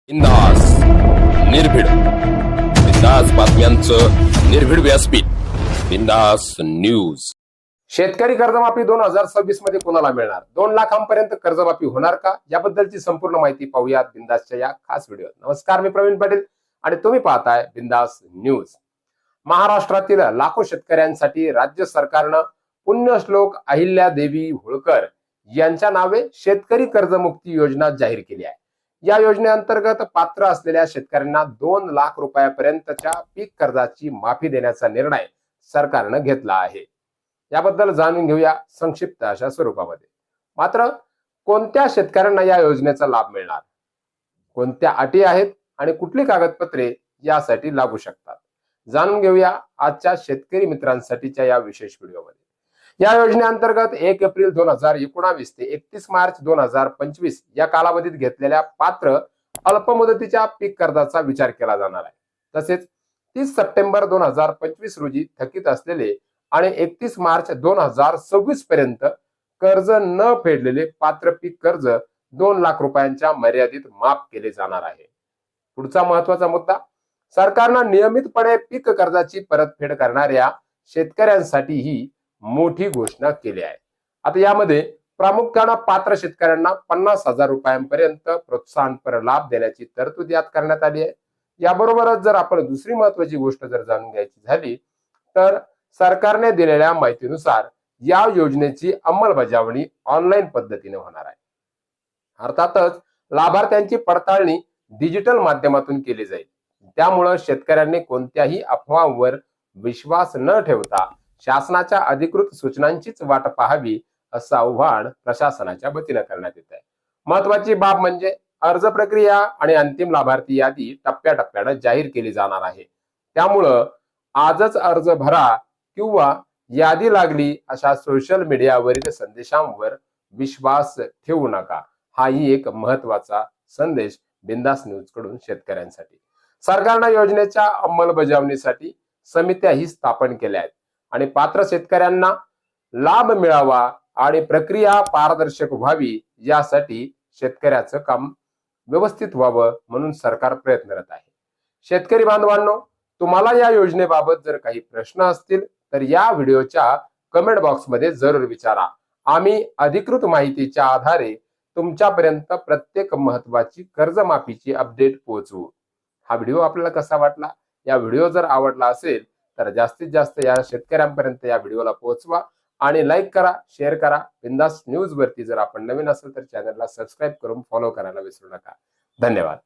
बिंदास निर्भीड बिंदास बातम्यांचं निर्भीड व्यासपीठ बिंदास न्यूज। शेतकरी कर्जमाफी 2026 मध्ये कोणाला मिळणार? 2 लाखांपर्यंत कर्जमाफी होणार का? याबद्दलची संपूर्ण माहिती पाहूयात बिंदासच्या या खास व्हिडिओत। नमस्कार, मी प्रवीण पाटील आणि तुम्ही पाहताय बिंदास न्यूज। महाराष्ट्रातील लाखो शेतकऱ्यांसाठी राज्य सरकारनं पुण्यश्लोक अहिल्यादेवी होळकर यांच्या नावे शेतकरी कर्जमुक्ती योजना जाहीर केली आहे। या योजनेअंतर्गत पात्र असलेल्या शेतकऱ्यांना 2 लाख रुपयापर्यंतच्या पीक कर्जाची माफी देण्याचा निर्णय सरकारनं घेतला आहे। याबद्दल जाणून घेऊया संक्षिप्त अशा स्वरूपामध्ये। मात्र कोणत्या शेतकऱ्यांना या योजनेचा लाभ मिळणार, कोणत्या अटी आहेत आणि कुठली कागदपत्रे यासाठी लागू शकतात, जाणून घेऊया आजच्या शेतकरी मित्रांसाठीच्या या विशेष व्हिडिओमध्ये। या योजनेअंतर्गत 1 एप्रिल 2019 ते 31 मार्च 2025 या कालावधीत घेतलेल्या पात्र अल्पमुदतीच्या पीक कर्जाचा विचार केला जाणार आहे। तसेच 30 सप्टेंबर 2025 रोजी थकीत असलेले आणि 31 मार्च 2026 पर्यंत कर्ज न फेडलेले पात्र पीक कर्ज 2 लाख रुपयांच्या मर्यादित माफ केले जाणार आहे। पुढचा महत्वाचा मुद्दा, सरकारनं नियमितपणे पीक कर्जाची परतफेड करणाऱ्या शेतकऱ्यांसाठी ही मोठी घोषणा केली आहे। आता यामध्ये प्रामुख्याने पात्र शेतकऱ्यांना 50,000 रुपयांपर्यंत प्रोत्साहनपर लाभ देण्याची तरतूद यात करण्यात आली आहे। याबरोबरच जर आपण दुसरी महत्वाची गोष्ट जर जाणून घ्यायची झाली तर सरकारने दिलेल्या माहितीनुसार या योजनेची अंमलबजावणी ऑनलाईन पद्धतीने होणार आहे। अर्थातच लाभार्थ्यांची पडताळणी डिजिटल माध्यमातून केली जाईल। त्यामुळे शेतकऱ्यांनी कोणत्याही अफवांवर विश्वास न ठेवता शासनाच्या अधिकृत सूचनांचीच वाट पाहावी असं आवाहन प्रशासनाच्या वतीने करण्यात येत आहे। महत्वाची बाब म्हणजे अर्ज प्रक्रिया आणि अंतिम लाभार्थी यादी टप्प्याटप्प्याने जाहीर केली जाणार आहे। त्यामुळं आजच अर्ज भरा किंवा यादी लागली अशा सोशल मीडियावरील संदेशांवर विश्वास ठेवू नका, हाही एक महत्वाचा संदेश बिंदास न्यूज कडून शेतकऱ्यांसाठी। सरकारने योजनेच्या अंमलबजावणीसाठी समित्याही स्थापन केल्या आहेत आणि पात्र शेतकऱ्यांना लाभ मिळावा आणि प्रक्रिया पारदर्शक व्हावी यासाठी शेतकऱ्याचं काम व्यवस्थित व्हावं म्हणून सरकार प्रयत्नरत आहे। शेतकरी बांधवांनो, तुम्हाला या योजनेबाबत जर काही प्रश्न असतील तर या व्हिडिओच्या कमेंट बॉक्समध्ये जरूर विचारा। आम्ही अधिकृत माहितीच्या आधारे तुमच्यापर्यंत प्रत्येक महत्वाची कर्जमाफीची अपडेट पोहोचवू। हा व्हिडिओ आपल्याला कसा वाटला? या व्हिडिओ जर आवडला असेल तर जास्तीत जास्त या शेतकऱ्यांपर्यंत या व्हिडिओला पोहोचवा आणि लाईक करा, शेअर करा। बिंदास न्यूज वरती जर आपण नवीन असेल तर चॅनलला सबस्क्राईब करून फॉलो करायला विसरू नका। धन्यवाद।